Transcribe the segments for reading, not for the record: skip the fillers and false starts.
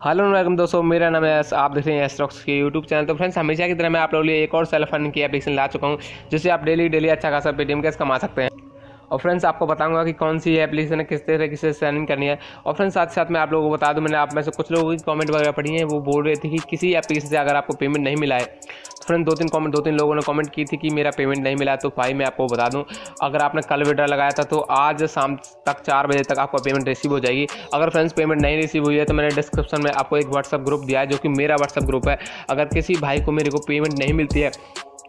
Hello welcome दोस्तों, मेरा नाम है आप देख रहे हैं स्टॉक्स के यूट्यूब चैनल। तो फ्रेंड्स, हमेशा की तरह मैं आप लोगों के लिए एक और सेल्फ अर्निंग की एप्लीकेशन ला चुका हूं, जिससे आप डेली अच्छा खासा पेटीएम कैश कमा सकते हैं। और फ्रेंड्स, आपको बताऊंगा कि कौन सी एप्लीकेशन है, किस तरह से अर्निंग करनी है। और फ्रेंड्स, साथ साथ मैं आप लोगों को बता दूं, मैंने आप में से कुछ लोगों की कमेंट वगैरह पढ़ी है, वो बोल रहे थे कि किसी एप्लीकेशन से अगर आपको पेमेंट नहीं मिला है। तो फ्रेंड, दो तीन लोगों ने कमेंट की थी कि मेरा पेमेंट नहीं मिला। तो भाई मैं आपको बता दूं, अगर आपने कल विड्रॉ लगाया था तो आज शाम तक 4 बजे तक आपको पेमेंट रिसीव हो जाएगी। अगर फ्रेंड्स पेमेंट नहीं रिसीव हुई है तो मैंने डिस्क्रिप्शन में आपको एक व्हाट्सअप ग्रुप दिया है, जो कि मेरा व्हाट्सअप ग्रुप है। अगर किसी भाई को मेरे को पेमेंट नहीं मिलती है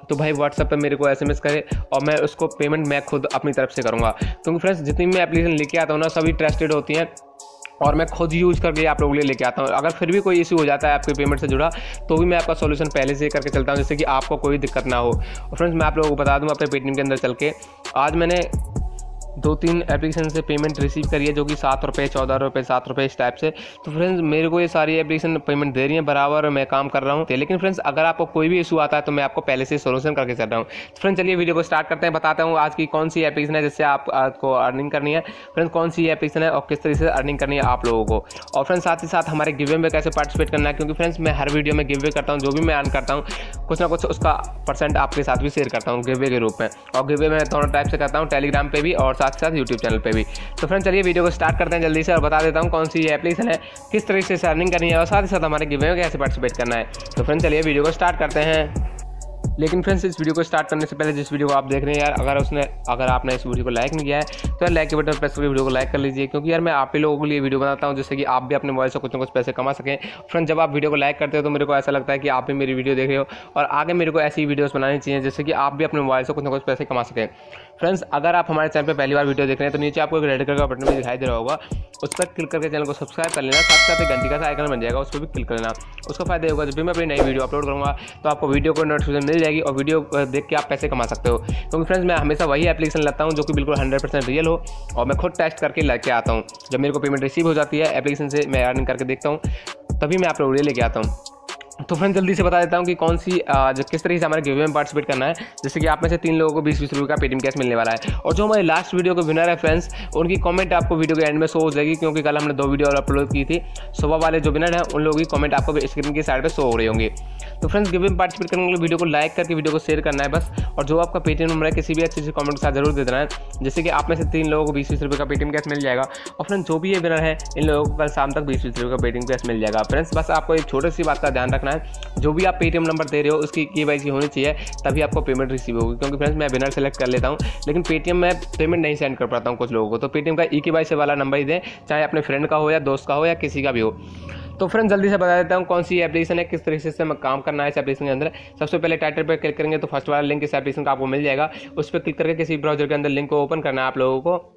तो भाई व्हाट्सएप पे मेरे को एसएमएस करे और मैं उसको पेमेंट मैं खुद अपनी तरफ से करूँगा। क्योंकि फ्रेंड्स, जितनी मैं एप्लीकेशन लेके आता हूँ ना, सभी ट्रस्टेड होती हैं और मैं खुद यूज़ करके आप लोगों के लिए लेके आता हूँ। अगर फिर भी कोई इशू हो जाता है आपके पेमेंट से जुड़ा, तो भी मैं आपका सॉल्यूशन पहले से करके चलता हूँ, जिससे कि आपको कोई दिक्कत ना हो। और फ्रेंड्स, मैं आप लोगों को बता दूँ, अपने पेटीएम के अंदर चल के आज मैंने 2-3 एप्लीकेशन से पेमेंट रिसीव करी है, जो कि 7 रुपये, 14 रुपये, 7 रुपये इस टाइप से। तो फ्रेंड्स, मेरे को ये सारी एप्लीकेशन पेमेंट दे रही हैं बराबर, मैं काम कर रहा हूँ। लेकिन फ्रेंड्स, अगर आपको कोई भी इशू आता है तो मैं आपको पहले से सोल्यूशन करके चल रहा हूँ। तो फ्रेंड्स, चलिए वीडियो को स्टार्ट करते हैं। बताता हूँ आज की कौन सी एप्लीकेशन है जिससे आपको अर्निंग करनी है। फ्रेंड्स, कौन सी एप्लीकेशन है और किस तरीके से अर्निंग करनी है आप लोगों को। और फ्रेंड्स, साथ ही साथ हमारे गिव में कैसे पार्टिसिपेट करना है, क्योंकि फ्रेंड्स मैं हर वीडियो में गिव करता हूँ। जो भी मैं अर्न करता हूँ, कुछ ना कुछ उसका % आपके साथ भी शेयर करता हूँ गिव के रूप में। और गिव मैं दोनों टाइप से करता हूँ, टेलीग्राम पे भी और साथ साथ यूट्यूब चैनल पे भी। तो फ्रेंड्स, चलिए वीडियो को स्टार्ट करते हैं जल्दी से और बता देता हूं कौन सी एप्लीकेशन है, किस तरीके से अर्निंग करनी है और साथ ही साथ हमारे गिव में कैसे पार्टिसिपेट करना है। तो फ्रेंड्स, चलिए वीडियो को स्टार्ट करते हैं। लेकिन फ्रेंड्स, इस वीडियो को स्टार्ट करने से पहले जिस वीडियो को आप देख रहे हैं यार, अगर आपने इस वीडियो को लाइक नहीं किया है तो यार लाइक के बटन प्रेस करके वीडियो को लाइक कर लीजिए। क्योंकि यार मैं आप ही लोगों के लिए वीडियो बनाता हूं, जिससे कि आप भी अपने मोबाइल से कुछ ना कुछ पैसे कमा सकें। फ्रेंड्स, जब आप वीडियो को लाइक करते हो तो मेरे को ऐसा लगता है कि आप भी मेरी वीडियो देख रहे हो और आगे मेरे को ऐसी वीडियोस बनानी चाहिए, जिससे कि आप भी अपने मोबाइल से कुछ ना कुछ पैसे कमा सकें। फ्रेंड्स, अगर आप हमारे चैनल पर पहली बार वीडियो देख रहे हैं तो नीचे आपको एक रेड कलर का बटन भी दिखाई दे रहा होगा, उस पर क्लिक करके चैनल को सब्सक्राइब कर लेना। साथ साथ एक घंटी का आइकन बन जाएगा, उस पर भी क्लिक कर लेना। उसका फायदा होगा, जब भी मैं अपनी नई वीडियो अपलोड करूँगा तो आपको वीडियो को नोटिफिकेशन मिल जाएगी और वीडियो देख के आप पैसे कमा सकते हो। क्योंकि फ्रेंड्स, मैं हमेशा वही एप्लीकेशन लेता हूँ जो कि बिल्कुल 100% रियल हो और मैं खुद टेस्ट करके लेके आता हूँ। जब मेरे को पेमेंट रिसीव हो जाती है एप्लीकेशन से, मैं अर्निंग करके देखता हूँ, तभी मैं आप लोगों के लिए लेके आता हूँ। तो फ्रेंड्स, जल्दी से बता देता हूँ कि कौन सी किस तरीके से हमारे गिव में पार्टिसिपेट करना है, जैसे कि आप में से 3 लोगों को 20-20 रुपये का पेटीएम कैश मिलने वाला है। और जो हमारे लास्ट वीडियो के विनर है फ्रेंड्स, उनकी कमेंट आपको वीडियो के एंड में शो हो जाएगी, क्योंकि कल हमने 2 वीडियो और अपलोड की थी। सुबह वाले जो विनर हैं उन लोगों की कमेंट आपको स्क्रीन की साइड पर शो हो रही होंगी। तो फ्रेंड्स, गिव में पार्टिसिपेट करने के लिए वीडियो को लाइक करके वीडियो को शेयर करना है बस। और जो आपका पेटीएम नंबर है, किसी भी अच्छे से कमेंट के साथ जरूर दे देना है, जैसे कि आप में से 3 लोगों को 20-20 रुपये का पेटीएम कैश मिल जाएगा। और फ्रेंड्स, जो भी ये विनर है, इन लोगों को कल शाम तक 20-20 रुपये का पेटीएम कैश मिल जाएगा। फ्रेंड्स, बस आपको एक छोटी सी बात का ध्यान रखना है, जो भी आप पेटीएम नंबर दे रहे हो उसकी KYC होनी चाहिए, तभी आपको पेमेंट रिसीव होगी। क्योंकि फ्रेंड्स, मैं विनर सेलेक्ट कर लेता हूँ, लेकिन पेटीएम में पेमेंट नहीं सेंड कर पाता हूँ कुछ लोगों को। तो पेटीएम का KYC वाला नंबर ही दें, चाहे अपने फ्रेंड का हो या दोस्त का हो या किसी का भी हो। तो फ्रेंड्स, जल्दी से बता देता हूँ कौन सी एप्लीकेशन है, किस तरीके से काम करना है इस एप्लीकेशन के अंदर। सबसे पहले टाइटल पर क्लिक करेंगे तो फर्स्ट वाला लिंक इस एप्लीकेशन का आपको मिल जाएगा। उस पर क्लिक करके किसी ब्राउजर के अंदर लिंक को ओपन करना है आप लोगों को।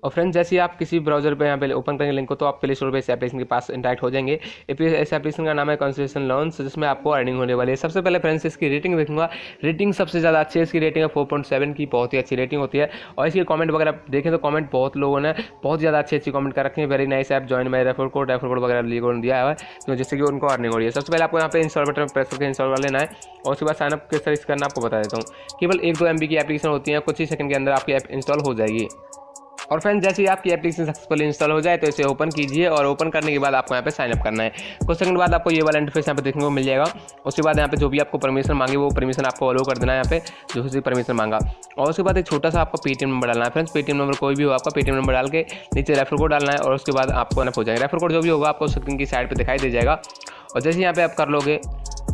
और फ्रेंड्स, जैसे ही आप किसी ब्राउजर पे यहाँ पे ओपन करेंगे लिंक को, तो आप प्ले स्टोर पे इस एप्लीकेशन के पास इंटरेक्ट हो जाएंगे। इस एप्लीकेशन का नाम है कंसेशन लोन्स, जिसमें आपको अर्निंग होने वाली है। सबसे पहले फ्रेंड्स, इसकी रेटिंग देखूंगा। रेटिंग सबसे ज़्यादा अच्छी है, इसकी रेटिंग है 4.7 की, बहुत ही अच्छी रेटिंग होती है। और इसकी कमेंट वगैरह देखें तो कमेंट बहुत लोगों ने बहुत ज़्यादा अच्छी कमेंट कर रखी है। वेरी नाइस ऐप, जॉइन माई रेफर कोड वगैरह दिया है, तो जिससे कि उनको अर्निंग हो रही है। सबसे पहले आपको यहाँ पे इंस्टॉल बटन प्रेस करके इंस्टॉल कर लेना है और उसके बाद साइनअप किस तरह से करना आपको बता देता हूँ। केवल 1-2 MB की एप्लीकेशन होती है, कुछ ही सेकंड के अंदर आपकी ऐप इंस्टॉल हो जाएगी। और फ्रेंड्स, जैसे ही आपकी एप्लीकेशन सक्सेसफुली इंस्टॉल हो जाए तो इसे ओपन कीजिए और ओपन करने के बाद आपको यहाँ पे साइन अप करना है। कुछ सेकंड बाद आपको ये वाला इंटरफेस यहाँ पे देखने को मिल जाएगा। उसके बाद यहाँ पे जो भी आपको परमिशन मांगे वो परमिशन आपको अलो कर देना है, यहाँ पे जो सी परमिशन मांगा। और उसके बाद एक छोटा सा आपको पेटीएम नंबर डालना है। फ्रेंड्स, पेटीएम नंबर कोई भी हो, आपका पेटीएम नंबर डाल के नीचे रेफर कोड डालना है और उसके बाद आपको ना हो जाएगा। रेफर कोड जो भी होगा आपको स्क्रीन की साइड पर दिखाई दे जाएगा। और जैसे यहाँ पे आप कर लोगे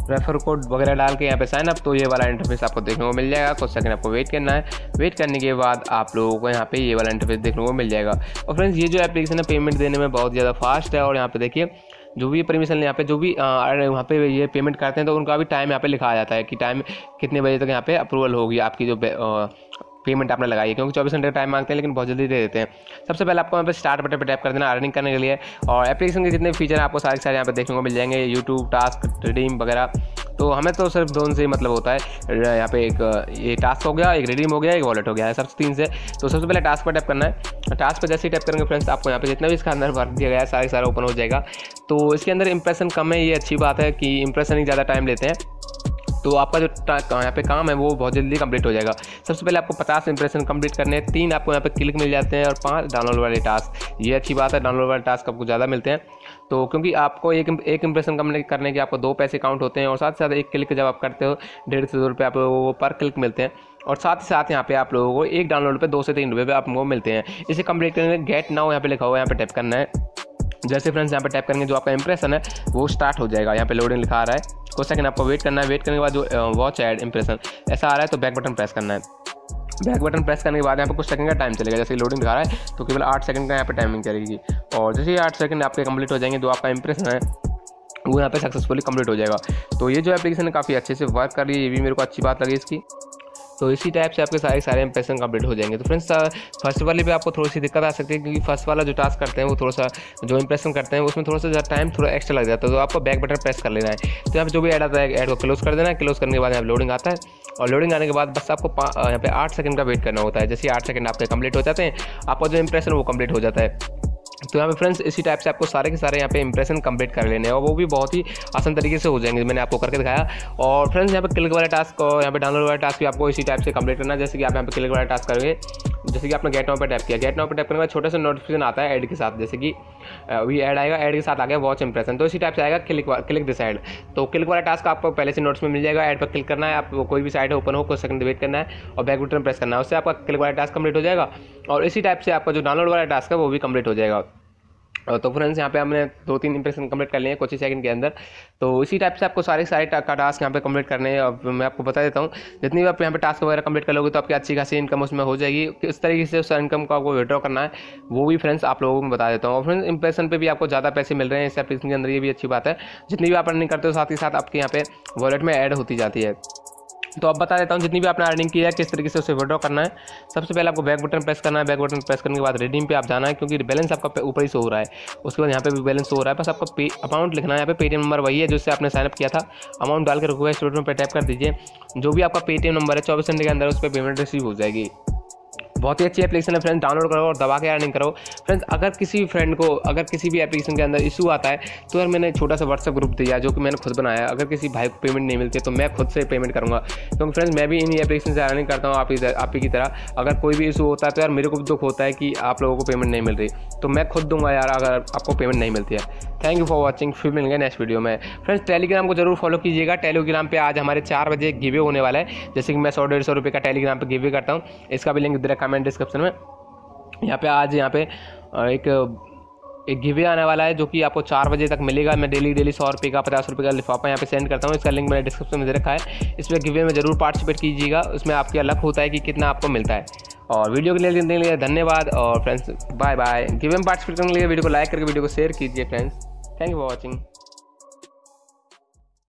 रेफर कोड वगैरह डाल के यहाँ पे साइन अप, तो ये वाला इंटरफेस आपको देखने को मिल जाएगा। कुछ सेकंड आपको वेट करना है। वेट करने के बाद आप लोगों को यहाँ पे ये वाला इंटरफेस देखने को मिल जाएगा। और फ्रेंड्स, ये जो एप्लीकेशन है पेमेंट देने में बहुत ज़्यादा फास्ट है। और यहाँ पे देखिए, जो भी परमिशन यहाँ पे जो भी वहाँ पे ये पेमेंट करते हैं तो उनका भी टाइम यहाँ पे लिखा आ जाता है कि टाइम कितने बजे तक यहाँ पे अप्रूवल होगी आपकी जो पेमेंट आपने लगाई है। क्योंकि 24 घंटे का टाइम मांगते हैं, लेकिन बहुत जल्दी दे देते हैं। सबसे पहले आपको यहाँ पे स्टार्ट बटन पे टैप कर देना अर्निंग करने के लिए। और एप्लीकेशन के जितने फीचर हैं आपको सारे यहाँ पे देखने को मिल जाएंगे, यूट्यूब, टास्क, रिडीम वगैरह। तो हमें तो सिर्फ 2 से ही मतलब होता है। यहाँ पे एक ये टास्क हो गया, एक रिडीम हो गया, एक वॉलेट हो गया है, सबसे 3 से। तो सबसे पहले टास्क पर टैप करना है। टास्क पर जैसे ही टैप करेंगे फ्रेंड्स, आपको यहाँ पे जितना भी इसका अंदर भर दिया गया है सारा ओपन हो जाएगा। तो इसके अंदर इंप्रेशन कम है, ये अच्छी बात है कि इंप्रेशन ही ज़्यादा टाइम लेते हैं। तो आपका जो यहाँ पे काम है वो बहुत जल्दी कंप्लीट हो जाएगा। सबसे पहले आपको 50 इंप्रेशन कंप्लीट करने हैं, 3 आपको यहाँ पे क्लिक मिल जाते हैं और 5 डाउनलोड वाले टास्क। ये अच्छी बात है, डाउनलोड वाले टास्क आपको ज़्यादा मिलते हैं। तो क्योंकि आपको एक इंप्रेशन कंप्लीट करने के आपको 2 पैसे काउंट होते हैं, और साथ ही साथ एक क्लिक जब आप करते हो 150 से 2 रुपये आप लोगों को पर क्लिक मिलते हैं, और साथ ही साथ यहाँ पे आप लोगों को एक डाउनलोड पे 2 से 3 रुपये पे आपको मिलते हैं। इसे कंप्लीट करने के लिए गेट नाउ यहाँ पे लिखा हुआ है, यहाँ पे टैप करना है। जैसे फ्रेंड्स यहाँ पे टैप करेंगे जो आपका इंप्रेशन है वो स्टार्ट हो जाएगा। यहाँ पे लोडिंग लिखा आ रहा है, कुछ सेकंड आपको वेट करना है। वेट करने के बाद जो वॉच ऐड इंप्रेशन ऐसा आ रहा है तो बैक बटन प्रेस करना है। बैक बटन प्रेस करने के बाद यहाँ पे कुछ सेकंड का टाइम चलेगा। जैसे लोडिंग दिखा रहा है तो केवल 8 सेकंड का यहाँ पे टाइमिंग चलेगी, और जैसे ही 8 सेकंड आपके कंप्लीट हो जाएंगे जो आपका इंप्रेशन है वो यहाँ पे सक्सेसफुली कंप्लीट हो जाएगा। तो ये जो एप्लीकेशन है काफ़ी अच्छे से वर्क कर रही है, ये भी मेरे को अच्छी बात लगी इसकी। तो इसी टाइप से आपके सारे इंप्रेशन कंप्लीट हो जाएंगे। तो फ्रेंड्स फर्स्ट वाले पे आपको थोड़ी सी दिक्कत आ सकती है, क्योंकि फर्स्ट वाला जो टास्क करते हैं वो थोड़ा सा जो इंप्रेशन करते हैं उसमें थोड़ा सा टाइम थोड़ा एक्स्ट्रा लग जाता है, तो आपको बैक बटन प्रेस कर लेना है। तो यहाँ पे जो भी ऐड आता है ऐड को क्लोज कर देना है। क्लोज करने के बाद यहाँ लोडिंग आता है, और लोडिंग आने के बाद बस आपको यहाँ पे 8 सेकंड का वेट करना होता है। जैसे 8 सेकंड आपके कंप्लीट हो जाते हैं आपका जो इंप्रेशन वो कंप्लीट हो जाता है। तो यहाँ पे फ्रेंड्स इसी टाइप से आपको सारे के सारे यहाँ पे इंप्रेशन कंप्लीट कर लेने हैं, और वो भी बहुत ही आसान तरीके से हो जाएंगे, मैंने आपको करके दिखाया। और फ्रेंड्स यहाँ पे क्लिक वाला टास्क और यहाँ पे डाउनलोड वाला टास्क भी आपको इसी टाइप से कंप्लीट करना है। जैसे कि आप यहाँ पे क्लिक वाला टास्क करोगे, जैसे कि आपने गेट नाउ पे टैप किया, गेट नाउ पे टैप करने के बाद छोटा सा नोटिफिकेशन आता है ऐड के साथ, जैसे कि अभी ऐड आएगा, ऐड के साथ आ गया वॉच इंप्रेशन। तो इसी टाइप से आएगा क्लिक दिस ऐड। तो क्लिक वाला टास्क आपको पहले से नोट्स में मिल जाएगा। ऐड पर क्लिक करना है, आप कोई भी साइड ओपन हो कुछ सेकंड वेट करना है और बैक बटन प्रेस करना है, उससे आपका क्लिक वाला टास्क कंप्लीट हो जाएगा। और इसी टाइप से आपका जो डाउनलोड वाला टास्क है वो भी कंप्लीट हो जाएगा। तो फ्रेंड्स यहाँ पे हमने 2-3 इंप्रेशन कंप्लीट कर लिए हैं कुछ ही सेकंड के अंदर। तो इसी टाइप से आपको सारे का टास्क यहाँ पे कंप्लीट करने हैं। और मैं आपको बता देता हूँ, जितनी भी आप यहाँ पे टास्क वगैरह कंप्लीट कर लोगे तो आपकी अच्छी खासी इनकम उसमें हो जाएगी। किस तरीके से उस इनकम को आपको विड्रॉ करना है वो भी फ्रेंड्स आप लोगों को बता देता हूँ। और फ्रेंड्स इंप्रेशन पे भी आपको ज़्यादा पैसे मिल रहे हैं इस एप्लीकेशन के अंदर, ये भी अच्छी बात है। जितनी भी आप अर्निंग करते हो साथ ही साथ आपके यहाँ पे वॉलेट में ऐड होती जाती है। तो अब बता देता हूँ जितनी भी आपने अर्निंग की है किस तरीके से उसे विड्रॉ करना है। सबसे पहले आपको बैक बटन प्रेस करना है। बैक बटन प्रेस करने के बाद रिडीम पे आप जाना है, क्योंकि बैलेंस आपका ऊपर ही शो हो रहा है। उसके बाद यहाँ पे भी बैलेंस शो हो रहा है, बस आपका अमाउंट लिखना है। यहाँ पे पेटीएम नंबर वही है जिससे आपने साइनअप किया था, अमाउंट डाल के रखोगे, इस बटन पर टैप कर दीजिए। जो भी आपका पेटीएम नंबर है 24 घंटे के अंदर उस पर पेमेंट रिसीव हो जाएगी। बहुत ही अच्छी एप्लीकेशन है फ्रेंड्स, डाउनलोड करो और दबा के अर्निंग करो। फ्रेंड्स अगर किसी फ्रेंड को अगर किसी भी एप्लीकेशन के अंदर इशू आता है तो यार मैंने छोटा सा व्हाट्सएप ग्रुप दिया जो कि मैंने खुद बनाया है। अगर किसी भाई को पेमेंट नहीं मिलती है तो मैं खुद से पेमेंट करूँगा, क्योंकि फ्रेंड्स मैं भी इन एप्लीकेशन से अर्निंग करता हूँ आप ही की तरह। अगर कोई भी इशू होता है तो यार मेरे को भी दुख होता है कि आप लोगों को पेमेंट नहीं मिल रही, तो मैं खुद दूंगा यार अगर आपको पेमेंट नहीं मिलती है। थैंक यू फॉर वॉचिंग, फिर मिलेंगे नेक्स्ट वीडियो में। फ्रेंड्स टेलीग्राम को जरूर फॉलो कीजिएगा। टेलीग्राम पे आज हमारे 4 बजे गिवे होने वाला है, जैसे कि मैं 100-150 रुपये का टेलीग्राम पे गिवे करता हूँ। इसका भी लिंक दे रखा है मैंने डिस्क्रिप्शन में। यहाँ पे आज एक गिवे आने वाला है जो कि आपको 4 बजे तक मिलेगा। मैं डेली 100 रुपये का 50 रुपये का लिफाफा यहाँ पे सेंड करता हूँ। इसका लिंक मैंने डिस्क्रिप्शन में दे रखा है। इस पर गिवे में जरूर पार्टिसिपेट कीजिएगा, उसमें आपके अलग होता है कि कितना आपको मिलता है। और वीडियो के लिए धन्यवाद। और फ्रेंड्स बाय बाय। गिवे में पार्टिसिपेट करने के लिए वीडियो को लाइक करके वीडियो को शेयर कीजिए friends. Thank you for watching.